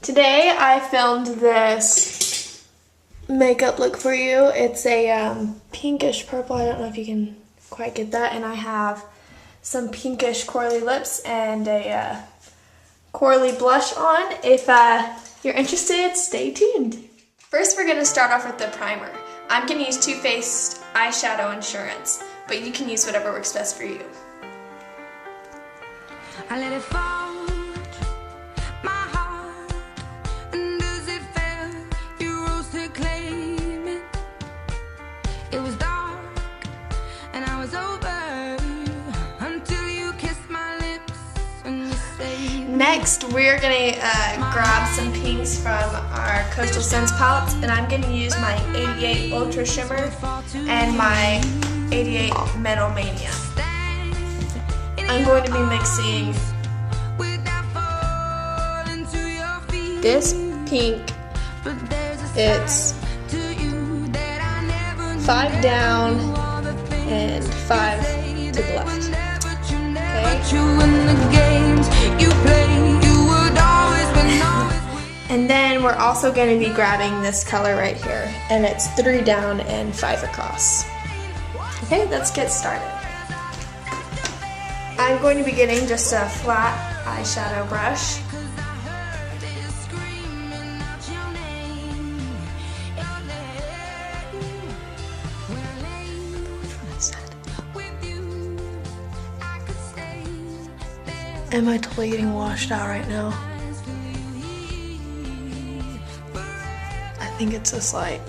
Today I filmed this makeup look for you. It's a pinkish purple. I don't know if you can quite get that. And I have some pinkish corally lips and a corally blush on. If you're interested, stay tuned. First we're going to start off with the primer. I'm going to use Too Faced Eyeshadow Insurance, but you can use whatever works best for you. I let it fall. Next, we're going to grab some pinks from our Coastal Scents palettes, and I'm going to use my 88 Ultra Shimmer and my 88 Metal Mania. I'm going to be mixing this pink. It's 5 down and 5 to the left. And then we're also going to be grabbing this color right here, and it's 3 down and 5 across. Okay, let's get started. I'm going to be getting just a flat eyeshadow brush. Am I totally getting washed out right now? I think it's this light.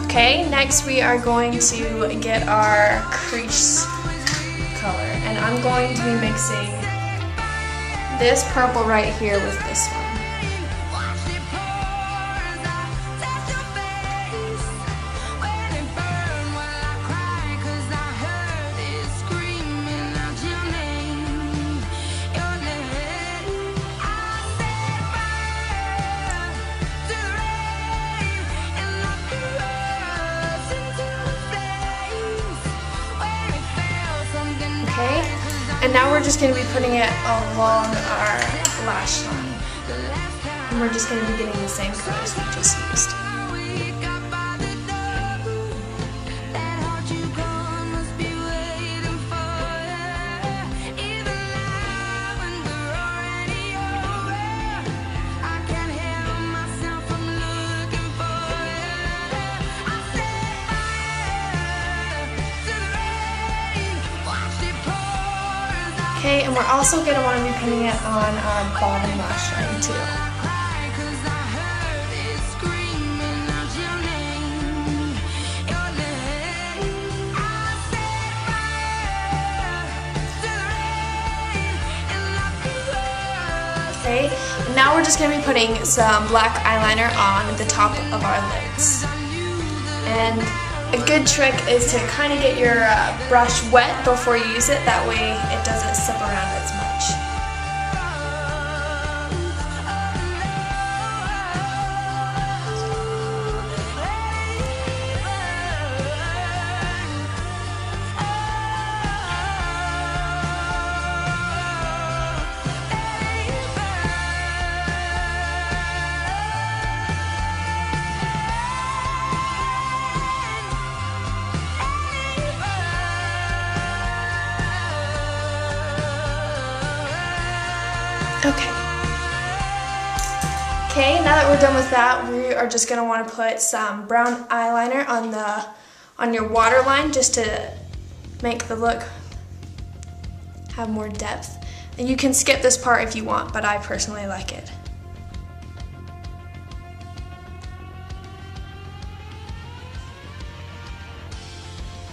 Okay, next we are going to get our crease color, and I'm going to be mixing this purple right here with this one. Okay, and now we're just going to be putting it along our lash line. And we're just going to be getting the same colors we just used. Okay, and we're also going to want to be putting it on our bottom lash line too. Okay, and now we're just going to be putting some black eyeliner on the top of our lids. And a good trick is to kind of get your brush wet before you use it, that way it doesn't slip around as much. Okay, now that we're done with that, we are just going to want to put some brown eyeliner on your waterline just to make the look have more depth. And you can skip this part if you want, but I personally like it.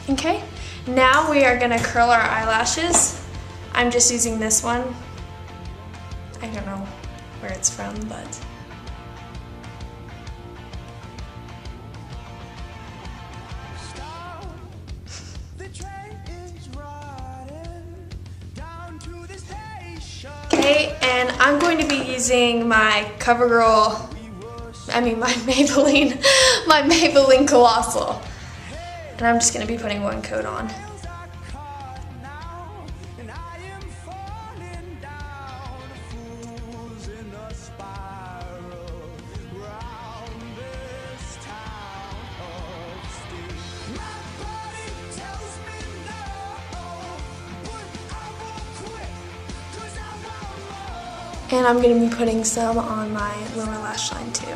Okay, now we are going to curl our eyelashes. I'm just using this one. I don't know where it's from, but okay, and I'm going to be using my CoverGirl Maybelline Colossal. And I'm just going to be putting one coat on. And I'm going to be putting some on my lower lash line too.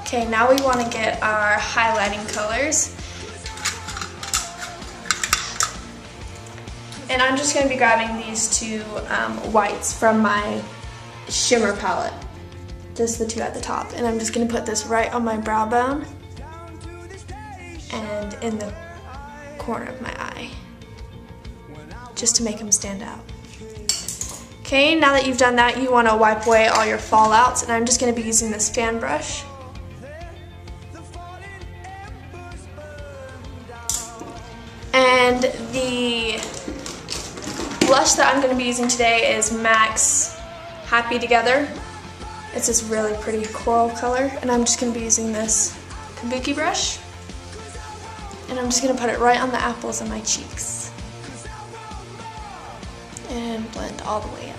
Okay, now we want to get our highlighting colors. And I'm just going to be grabbing these two whites from my Shimmer palette. Just the two at the top. And I'm just going to put this right on my brow bone and in the corner of my eye, just to make them stand out. Okay, now that you've done that, you want to wipe away all your fallouts, and I'm just going to be using this fan brush. And the blush that I'm going to be using today is MAC's Happy Together. It's this really pretty coral color, and I'm just going to be using this kabuki brush. And I'm just going to put it right on the apples of my cheeks. And blend all the way up.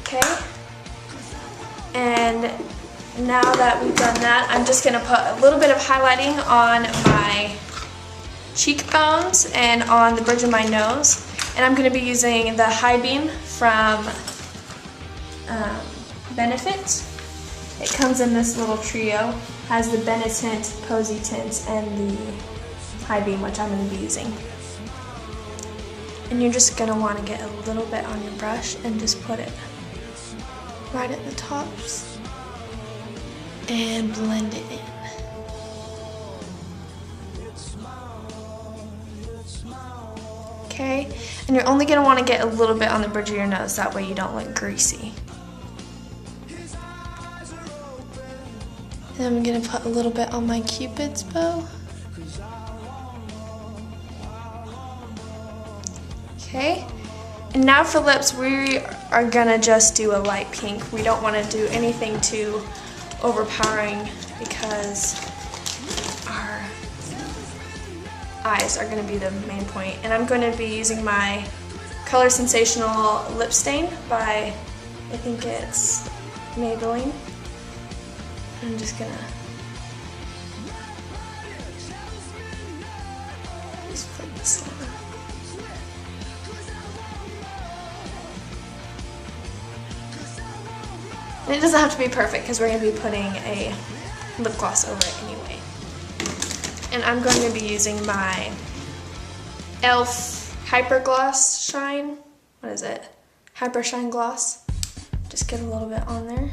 Okay. And now that we've done that, I'm just going to put a little bit of highlighting on my cheekbones and on the bridge of my nose. And I'm going to be using the High Beam from Benefit. It comes in this little trio. Has the Benetint, Posy Tint, and the High Beam, which I'm going to be using. And you're just going to want to get a little bit on your brush and just put it right at the tops and blend it in. Okay, and you're only going to want to get a little bit on the bridge of your nose, that way you don't look greasy. And I'm going to put a little bit on my Cupid's bow. Okay, and now for lips, we are going to just do a light pink. We don't want to do anything too overpowering because our eyes are going to be the main point. And I'm going to be using my Color Sensational Lip Stain by, I think it's Maybelline. I'm just going to just put this on. And it doesn't have to be perfect because we're going to be putting a lip gloss over it anyway. And I'm going to be using my e.l.f. Hyper Gloss Shine. What is it? Hyper Shine Gloss. Just get a little bit on there.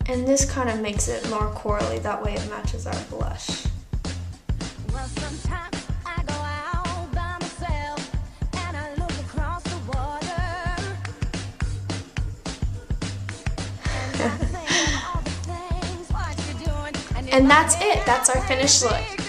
And this kind of makes it more corally, that way it matches our blush. Well, sometimes I go out by myself and I look across the water. And I think of all the things what you're doing. And that's it. That's our finished look.